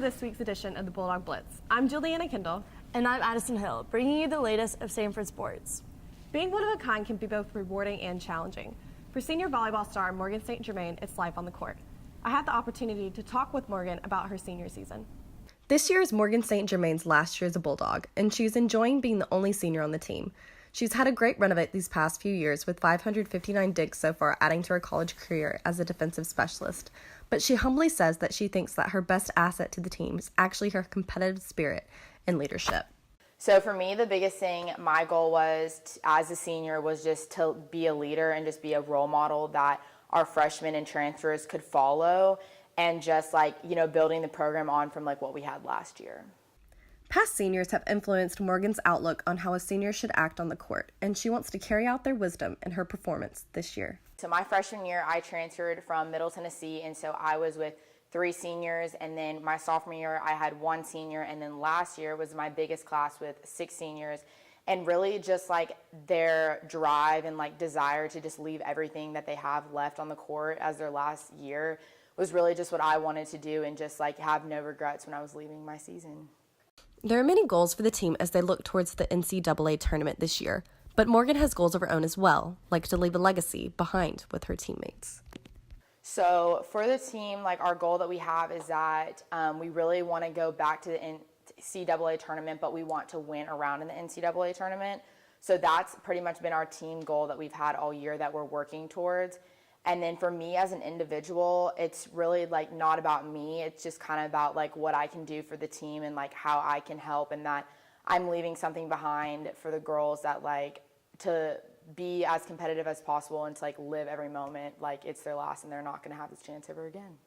this week's edition of the Bulldog Blitz. I'm Juliana Kendall. And I'm Addison Hill, bringing you the latest of Samford sports. Being one of a kind can be both rewarding and challenging. For senior volleyball star Morgan St Germain, it's life on the court. I had the opportunity to talk with Morgan about her senior season. This year is Morgan St Germain's last year as a Bulldog, and she's enjoying being the only senior on the team. She's had a great run of it these past few years, with 559 digs so far, adding to her college career as a defensive specialist. But she humbly says that she thinks that her best asset to the team is actually her competitive spirit and leadership. So for me, the biggest thing, my goal was, as a senior, was just to be a leader and just be a role model that our freshmen and transfers could follow, and just building the program on from what we had last year. Past seniors have influenced Morgan's outlook on how a senior should act on the court, and she wants to carry out their wisdom in her performance this year. So my freshman year, I transferred from Middle Tennessee, and so I was with 3 seniors, and then my sophomore year, I had 1 senior, and then last year was my biggest class with 6 seniors. And really just their drive and desire to just leave everything that they have left on the court as their last year was really just what I wanted to do, and just have no regrets when I was leaving my season. There are many goals for the team as they look towards the NCAA tournament this year, but Morgan has goals of her own as well, like to leave a legacy behind with her teammates. So for the team, our goal that we have is that we really want to go back to the NCAA tournament, but we want to win a round in the NCAA tournament. So that's pretty much been our team goal that we've had all year that we're working towards. And then for me as an individual, it's really not about me. It's just kind of about what I can do for the team and how I can help, and that I'm leaving something behind for the girls that to be as competitive as possible and to live every moment it's their last and they're not going to have this chance ever again.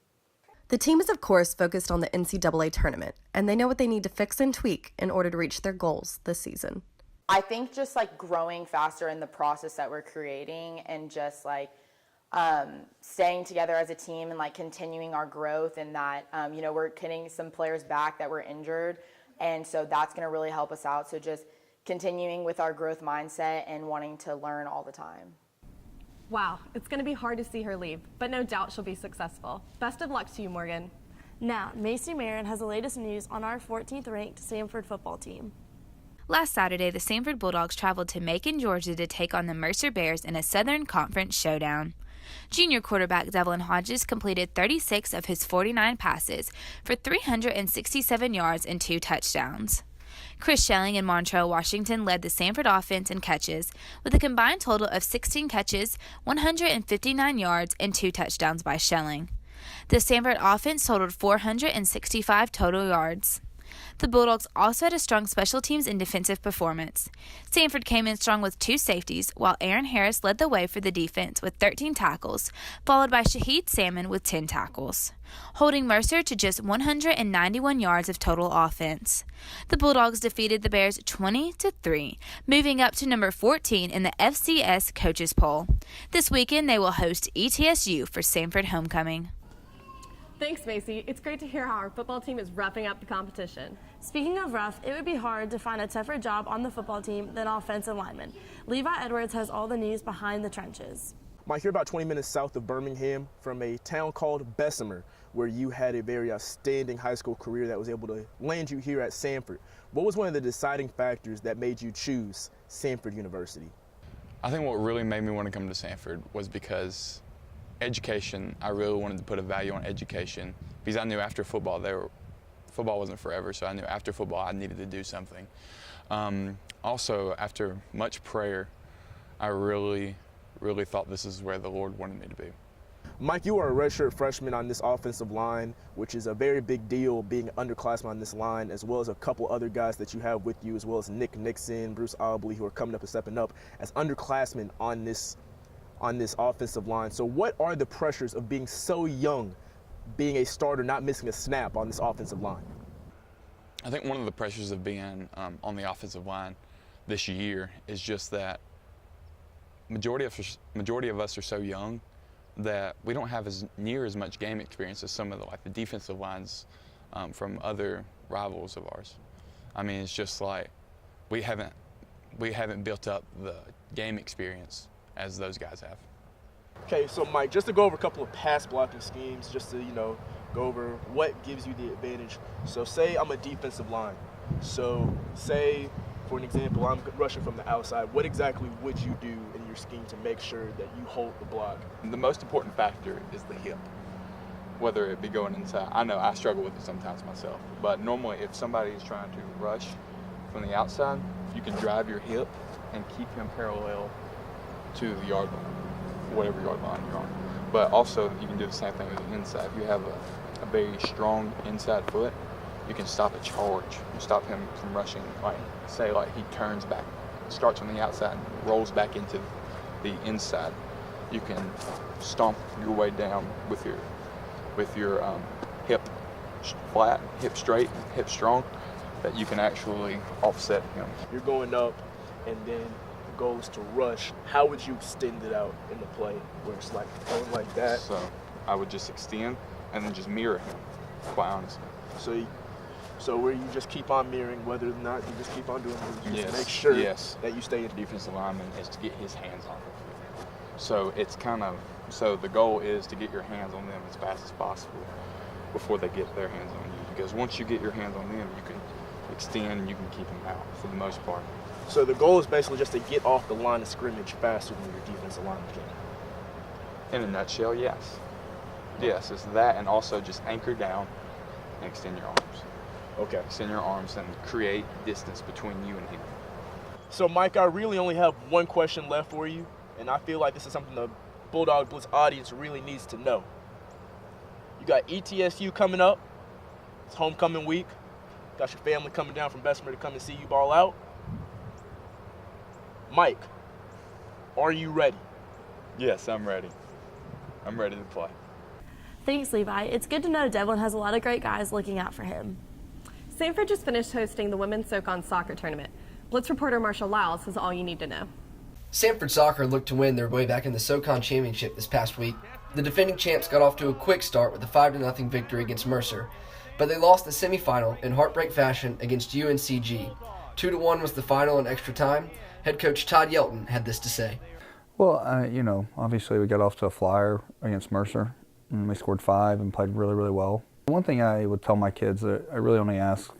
The team is, of course, focused on the NCAA tournament, and they know what they need to fix and tweak in order to reach their goals this season. I think just growing faster in the process that we're creating, and just staying together as a team and continuing our growth, and that we're getting some players back that were injured, and so that's going to really help us out. So just continuing with our growth mindset and wanting to learn all the time. Wow, it's going to be hard to see her leave, but no doubt she'll be successful. Best of luck to you, Morgan. Now, Maisie Marin has the latest news on our 14th ranked Samford football team. Last Saturday, the Samford Bulldogs traveled to Macon, Georgia to take on the Mercer Bears in a Southern Conference showdown. Junior quarterback Devlin Hodges completed 36 of his 49 passes for 367 yards and 2 touchdowns. Chris Schelling and Montrell Washington led the Samford offense in catches with a combined total of 16 catches, 159 yards, and 2 touchdowns by Schelling. The Samford offense totaled 465 total yards. The Bulldogs also had a strong special teams and defensive performance. Samford came in strong with 2 safeties, while Aaron Harris led the way for the defense with 13 tackles, followed by Shaheed Salmon with 10 tackles, holding Mercer to just 191 yards of total offense. The Bulldogs defeated the Bears 20-3, moving up to number 14 in the FCS coaches poll. This weekend they will host ETSU for Samford homecoming. Thanks, Macy. It's great to hear how our football team is roughing up the competition. Speaking of rough, it would be hard to find a tougher job on the football team than offensive lineman. Levi Edwards has all the news behind the trenches. Mike, you're about 20 minutes south of Birmingham from a town called Bessemer, where you had a very outstanding high school career that was able to land you here at Samford. What was one of the deciding factors that made you choose Samford University? I think what really made me want to come to Samford was because education. I really wanted to put a value on education, because I knew after football, football wasn't forever, so I knew after football I needed to do something. Also, after much prayer, I really thought this is where the Lord wanted me to be. Mike, you are a redshirt freshman on this offensive line, which is a very big deal, being an underclassman on this line, as well as a couple other guys that you have with you, as well as Nick Nixon, Bruce Obley, who are coming up and stepping up as underclassmen on this offensive line. So what are the pressures of being so young, being a starter, not missing a snap on this offensive line? I think one of the pressures of being on the offensive line this year is just that majority of us are so young that we don't have near as much game experience as some of the defensive lines from other rivals of ours. I mean, it's just we haven't built up the game experience as those guys have. Okay, so Mike, just to go over a couple of pass blocking schemes, just to, go go over what gives you the advantage. So say I'm a defensive line. So say, for an example, I'm rushing from the outside. What exactly would you do in your scheme to make sure that you hold the block? The most important factor is the hip, whether it be going inside. I know I struggle with it sometimes myself, but normally if somebody is trying to rush from the outside, you can drive your hip and keep him parallel to the yard line, whatever yard line you're on. But also you can do the same thing with the inside. If you have a very strong inside foot, you can stop a charge. You stop him from rushing, like say like he turns back, starts on the outside and rolls back into the inside. You can stomp your way down with your hip flat, hip straight, hip strong, that you can actually offset him. You're going up, and then the goal is to rush. How would you extend it out in the play where it's like going like that? So I would just extend and then just mirror him, quite honestly. So where you just keep on mirroring, whether or not you just keep on doing it, you just Yes, make sure yes. that you stay in. Defensive lineman is to get his hands on them. So it's so the goal is to get your hands on them as fast as possible before they get their hands on you. Because once you get your hands on them, you can extend and you can keep them out for the most part. So the goal is basically just to get off the line of scrimmage faster than your defensive lineman can. In a nutshell, yes. Yes, it's that, and also just anchor down and extend your arms. Okay. Extend your arms and create distance between you and him. So Mike, I really only have one question left for you, and I feel like this is something the Bulldog Blitz audience really needs to know. You got ETSU coming up. It's homecoming week. Got your family coming down from Bessemer to come and see you ball out. Mike, are you ready? Yes, I'm ready. I'm ready to play. Thanks, Levi. It's good to know Devlin has a lot of great guys looking out for him. Samford just finished hosting the Women's SoCon Soccer Tournament. Blitz reporter Marshall Lyles has all you need to know. Samford Soccer looked to win their way back in the SoCon Championship this past week. The defending champs got off to a quick start with a 5-0 victory against Mercer, but they lost the semifinal in heartbreak fashion against UNCG. 2-1 was the final in extra time. Head coach Todd Yelton had this to say. Well, obviously we got off to a flyer against Mercer, and we scored 5 and played really, really well. One thing I would tell my kids that I really only ask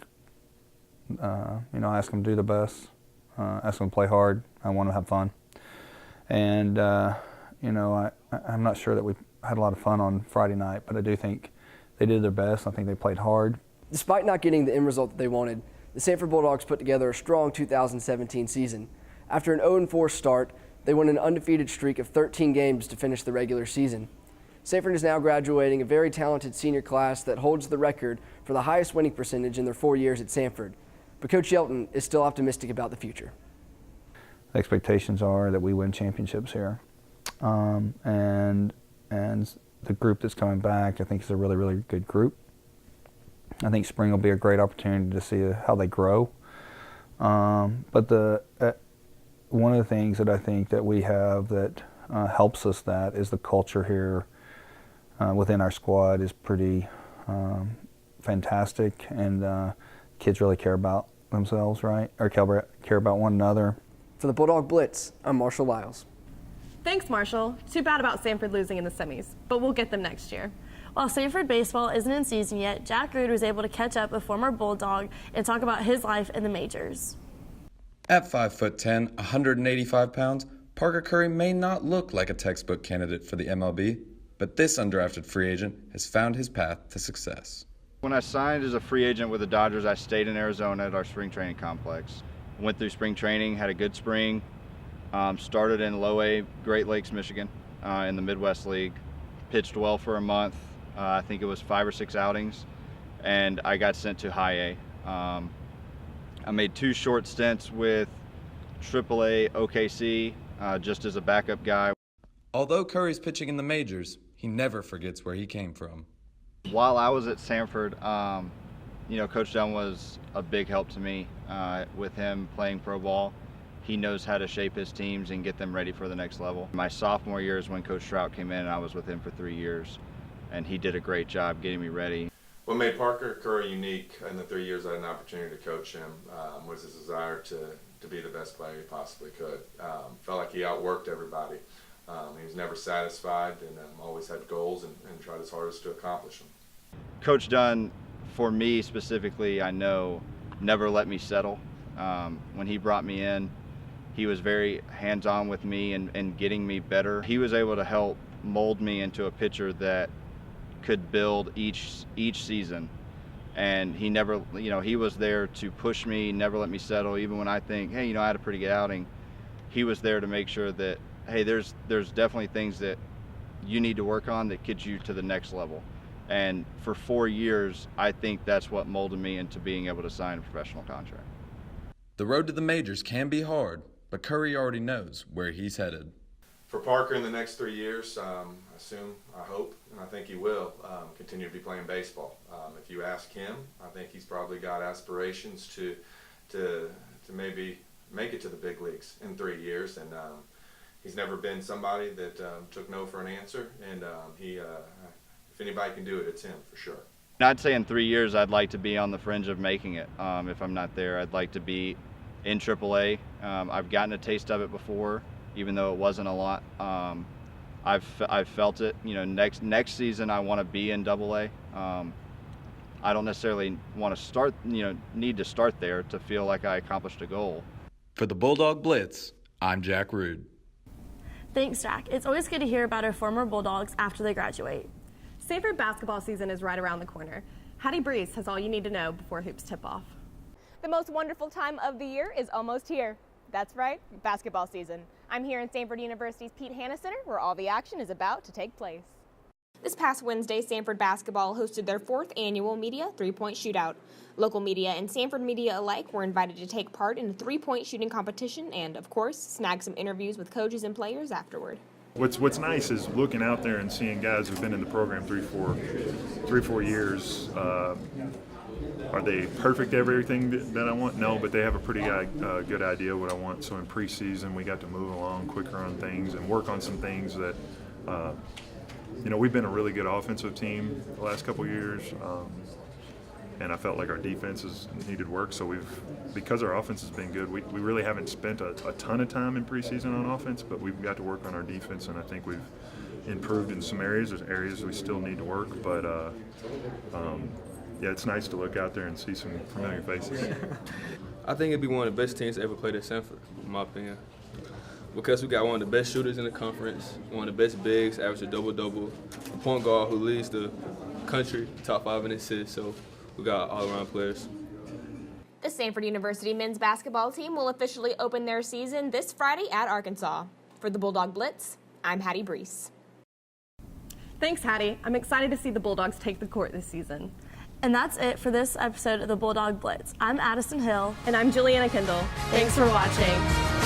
them to do the best, ask them to play hard. I want them to have fun. And, I'm not sure that we had a lot of fun on Friday night, but I do think they did their best. I think they played hard. Despite not getting the end result that they wanted, the Samford Bulldogs put together a strong 2017 season. After an 0-4 start, they won an undefeated streak of 13 games to finish the regular season. Samford is now graduating a very talented senior class that holds the record for the highest winning percentage in their 4 years at Samford. But Coach Yelton is still optimistic about the future. The expectations are that we win championships here. And the group that's coming back, I think, is a really, really good group. I think spring will be a great opportunity to see how they grow. But one of the things that I think that we have that helps us that is the culture here within our squad is pretty fantastic, and kids really care about themselves, right? Or care about one another. For the Bulldog Blitz, I'm Marshall Lyles. Thanks, Marshall. Too bad about Samford losing in the semis, but we'll get them next year. While Samford baseball isn't in season yet, Jack Rood was able to catch up with former Bulldog and talk about his life in the majors. At 5'10", 185 pounds, Parker Curry may not look like a textbook candidate for the MLB, but this undrafted free agent has found his path to success. When I signed as a free agent with the Dodgers, I stayed in Arizona at our spring training complex. Went through spring training, had a good spring, started in low A, Great Lakes, Michigan, in the Midwest League. Pitched well for a month. I think it was 5 or 6 outings, and I got sent to high A. I made 2 short stints with AAA OKC just as a backup guy. Although Curry's pitching in the majors, he never forgets where he came from. While I was at Samford, Coach Dunn was a big help to me with him playing pro ball. He knows how to shape his teams and get them ready for the next level. My sophomore year is when Coach Trout came in, and I was with him for 3 years, and he did a great job getting me ready. What made Parker Curry unique in the 3 years I had an opportunity to coach him was his desire to be the best player he possibly could. Felt like he outworked everybody. He was never satisfied and always had goals and tried his hardest to accomplish them. Coach Dunn, for me specifically, I know, never let me settle. When he brought me in, he was very hands-on with me and getting me better. He was able to help mold me into a pitcher that could build each season. And he never, he was there to push me, never let me settle. Even when I think, hey, I had a pretty good outing, he was there to make sure that, hey, there's definitely things that you need to work on that get you to the next level. And for 4 years, I think that's what molded me into being able to sign a professional contract. The road to the majors can be hard, but Curry already knows where he's headed. For Parker in the next 3 years, I hope, and I think he will continue to be playing baseball. If you ask him, I think he's probably got aspirations to maybe make it to the big leagues in 3 years, and he's never been somebody that took no for an answer, and if anybody can do it, it's him for sure. I'd say in 3 years I'd like to be on the fringe of making it. If I'm not there, I'd like to be in AAA. I've gotten a taste of it before, even though it wasn't a lot. I've felt it. Next season I want to be in AA. I don't necessarily want to start, need to start there to feel like I accomplished a goal. For the Bulldog Blitz, I'm Jack Rude. Thanks, Jack. It's always good to hear about our former Bulldogs after they graduate. Samford basketball season is right around the corner. Hattie Breeze has all you need to know before hoops tip off. The most wonderful time of the year is almost here. That's right, basketball season. I'm here in Samford University's Pete Hanna Center, where all the action is about to take place. This past Wednesday, Samford basketball hosted their 4th annual media three-point shootout. Local media and Samford media alike were invited to take part in a three-point shooting competition and, of course, snag some interviews with coaches and players afterward. What's nice is looking out there and seeing guys who've been in the program three, four years. Are they perfect at everything that I want? No, but they have a pretty good idea what I want. So in preseason, we got to move along quicker on things and work on some things that, we've been a really good offensive team the last couple of years. And I felt like our defense has needed work. So because our offense has been good, we really haven't spent a ton of time in preseason on offense, but we've got to work on our defense, and I think we've improved in some areas. There's areas we still need to work, but yeah, it's nice to look out there and see some familiar faces. I think it'd be one of the best teams to ever played at Samford, in my opinion, because we got one of the best shooters in the conference, one of the best bigs, average a double-double, a point guard who leads the country, top 5 in assists, so we got all-around players. The Samford University men's basketball team will officially open their season this Friday at Arkansas. For the Bulldog Blitz, I'm Hattie Breeze. Thanks, Hattie. I'm excited to see the Bulldogs take the court this season. And that's it for this episode of the Bulldog Blitz. I'm Addison Hill. And I'm Juliana Kendall. Thanks for watching.